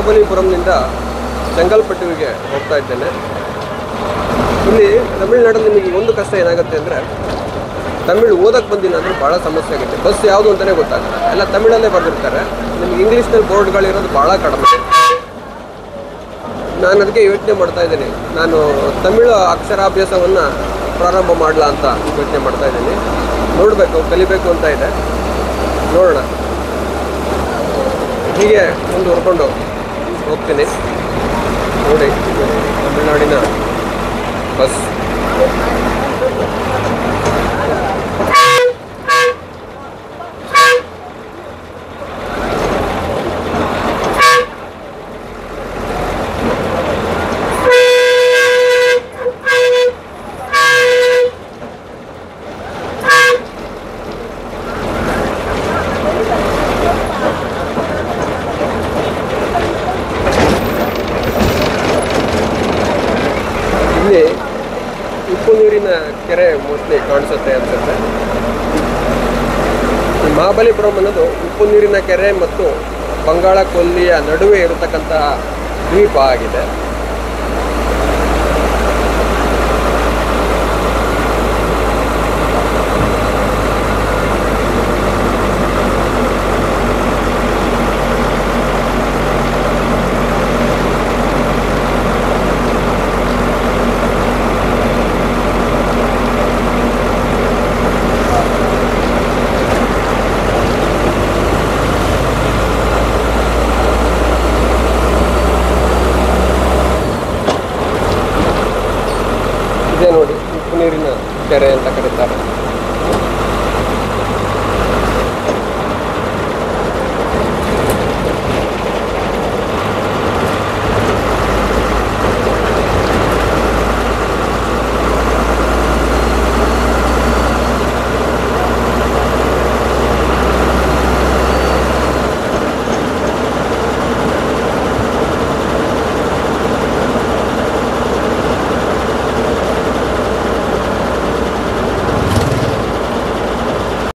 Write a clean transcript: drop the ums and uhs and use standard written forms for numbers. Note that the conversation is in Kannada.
ಮಹಾಬಲಿಪುರಂನಿಂದ ಚೆಂಗಲ್ಪಟ್ಟುವಿಗೆ ಹೋಗ್ತಾ ಇದ್ದೇನೆ. ಇಲ್ಲಿ ತಮಿಳುನಾಡಲ್ಲಿ ನಿಮಗೆ ಒಂದು ಕಷ್ಟ ಏನಾಗುತ್ತೆ ಅಂದರೆ, ತಮಿಳು ಓದಕ್ಕೆ ಬಂದಿಲ್ಲ ಅಂದರೆ ಭಾಳ ಸಮಸ್ಯೆ ಆಗುತ್ತೆ. ಬಸ್ ಯಾವುದು ಅಂತಲೇ ಗೊತ್ತಾಗಲ್ಲ, ಎಲ್ಲ ತಮಿಳಲ್ಲೇ ಬರೆದಿರ್ತಾರೆ. ನಿಮಗೆ ಇಂಗ್ಲೀಷ್ನಲ್ಲಿ ಬೋರ್ಡ್ಗಳಿರೋದು ಭಾಳ ಕಡಿಮೆ. ನಾನು ಅದಕ್ಕೆ ಯೋಚನೆ ಮಾಡ್ತಾ ಇದ್ದೀನಿ, ನಾನು ತಮಿಳು ಅಕ್ಷರಾಭ್ಯಾಸವನ್ನು ಪ್ರಾರಂಭ ಮಾಡಲ ಅಂತ ಯೋಚನೆ ಮಾಡ್ತಾ ಇದ್ದೀನಿ. ನೋಡಬೇಕು, ಕಲಿಬೇಕು ಅಂತ ಇದೆ, ನೋಡೋಣ. ಹೀಗೆ ಮುಂದುವರ್ಕೊಂಡು ಹೋಗ್ತೀನಿ. ನೋಡಿ, ತಮಿಳುನಾಡಿನ ಬಸ್. ಇಲ್ಲಿ ಉಪ್ಪು ನೀರಿನ ಕೆರೆ ಮೋಸ್ಟ್ಲಿ ಕಾಣಿಸುತ್ತೆ ಅನ್ಸುತ್ತೆ. ಮಹಾಬಲಿಪುರಂ ಅನ್ನೋದು ಉಪ್ಪು ನೀರಿನ ಕೆರೆ ಮತ್ತು ಬಂಗಾಳ ಕೊಲ್ಲಿಯ ನಡುವೆ ಇರತಕ್ಕಂತಹ ದ್ವೀಪ ಆಗಿದೆ. ಇದೇ ನೋಡಿ, ಉಪ್ಪು ನೀರಿನ ಕೆರೆ ಅಂತ ಕರೀತಾರೆ.